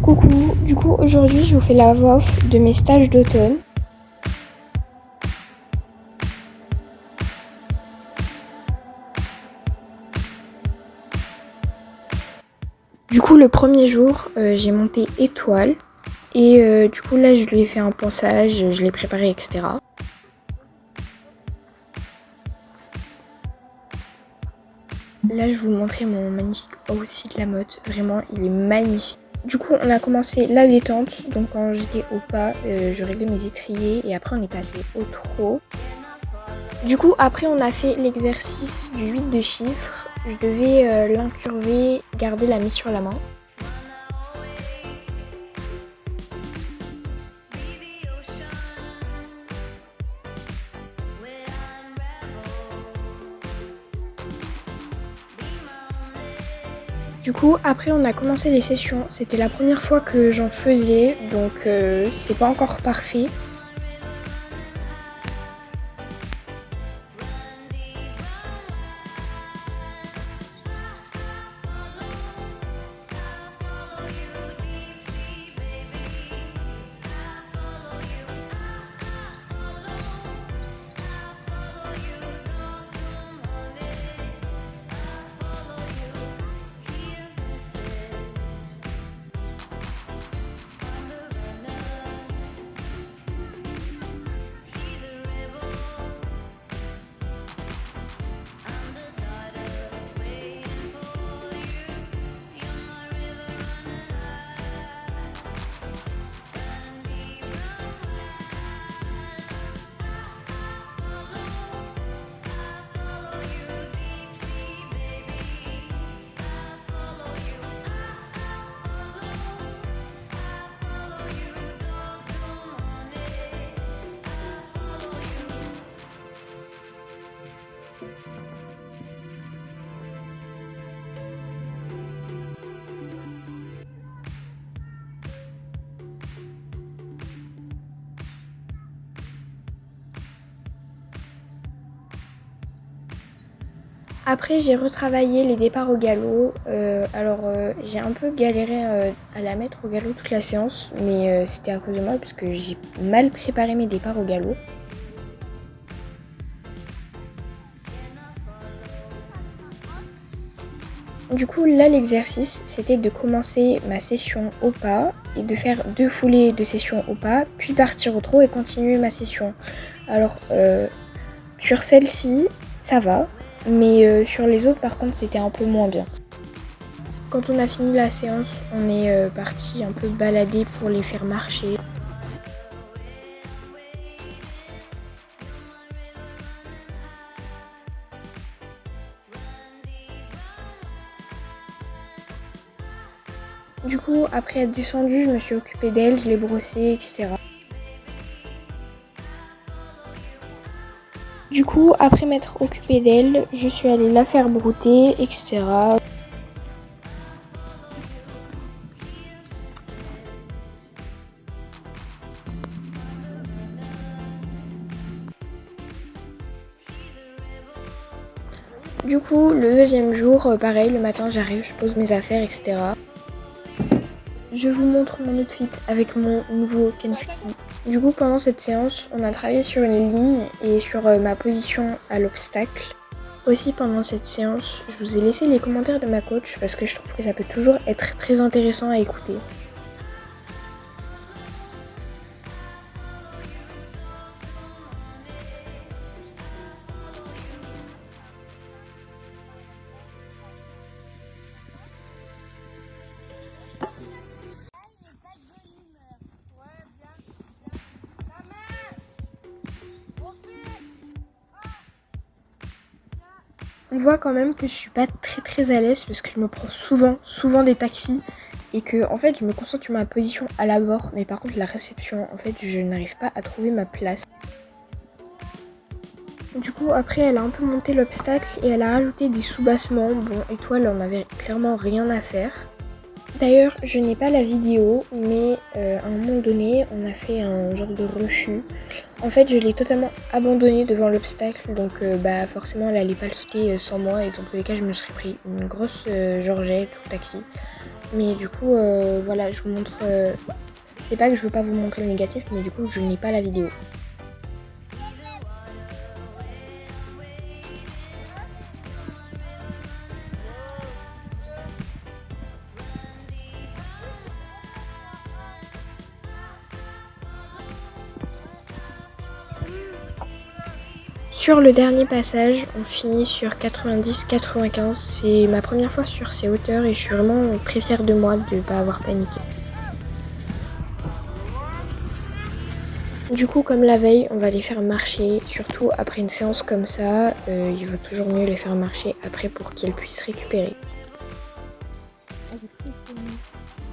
Coucou, du coup aujourd'hui je vous fais la voix off de mes stages d'automne. Du coup le premier jour j'ai monté étoile et du coup là je lui ai fait un ponçage, je l'ai préparé etc. Là je vous montrais mon magnifique outfit la mode, vraiment il est magnifique. Du coup on a commencé la détente, donc quand j'étais au pas je réglais mes étriers et après on est passé au trot. Du coup après on a fait l'exercice du 8 de chiffres, je devais l'incurver, garder la mise sur la main. Du coup après on a commencé les sessions, c'était la première fois que j'en faisais donc c'est pas encore parfait. Après j'ai retravaillé les départs au galop, j'ai un peu galéré à la mettre au galop toute la séance, mais c'était à cause de moi parce que j'ai mal préparé mes départs au galop. Du coup là l'exercice c'était de commencer ma session au pas et de faire 2 foulées de session au pas, puis partir au trot et continuer ma session. Alors sur celle-ci ça va. Mais sur les autres par contre c'était un peu moins bien. Quand on a fini la séance, on est parti un peu balader pour les faire marcher. Du coup après être descendue, je me suis occupée d'elle, je l'ai brossée, etc. Du coup après m'être occupée d'elle, je suis allée la faire brouter, etc. Du coup, le deuxième jour, pareil, le matin j'arrive, je pose mes affaires, etc. Je vous montre mon outfit avec mon nouveau Kentucky. Du coup, pendant cette séance, on a travaillé sur une ligne et sur ma position à l'obstacle. Aussi, pendant cette séance, je vous ai laissé les commentaires de ma coach parce que je trouve que ça peut toujours être très intéressant à écouter. On voit quand même que je suis pas très à l'aise parce que je me prends souvent des taxis et que en fait je me concentre sur ma position à l'abord, mais par contre la réception, en fait je n'arrive pas à trouver ma place. Du coup après elle a un peu monté l'obstacle et elle a rajouté des sous-bassements. Bon, étoile on avait clairement rien à faire. D'ailleurs je n'ai pas la vidéo mais à un moment donné on a fait un genre de refus. En fait, je l'ai totalement abandonnée devant l'obstacle, donc forcément elle allait pas le sauter sans moi, et dans tous les cas je me serais pris une grosse Georgette ou taxi. Mais du coup, voilà, je vous montre. C'est pas que je veux pas vous montrer le négatif, mais du coup je n'ai pas la vidéo. Sur le dernier passage, on finit sur 90-95. C'est ma première fois sur ces hauteurs et je suis vraiment très fière de moi de ne pas avoir paniqué. Du coup, comme la veille, on va les faire marcher, surtout après une séance comme ça. Il vaut toujours mieux les faire marcher après pour qu'ils puissent récupérer.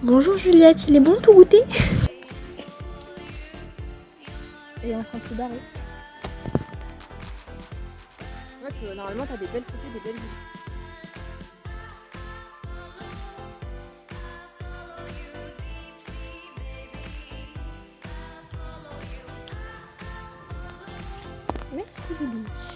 Bonjour Juliette, il est bon tout goûter? Elle est en train de se barrer. Ouais, normalement, t'as des belles photos, des belles vidéos. Merci Lily.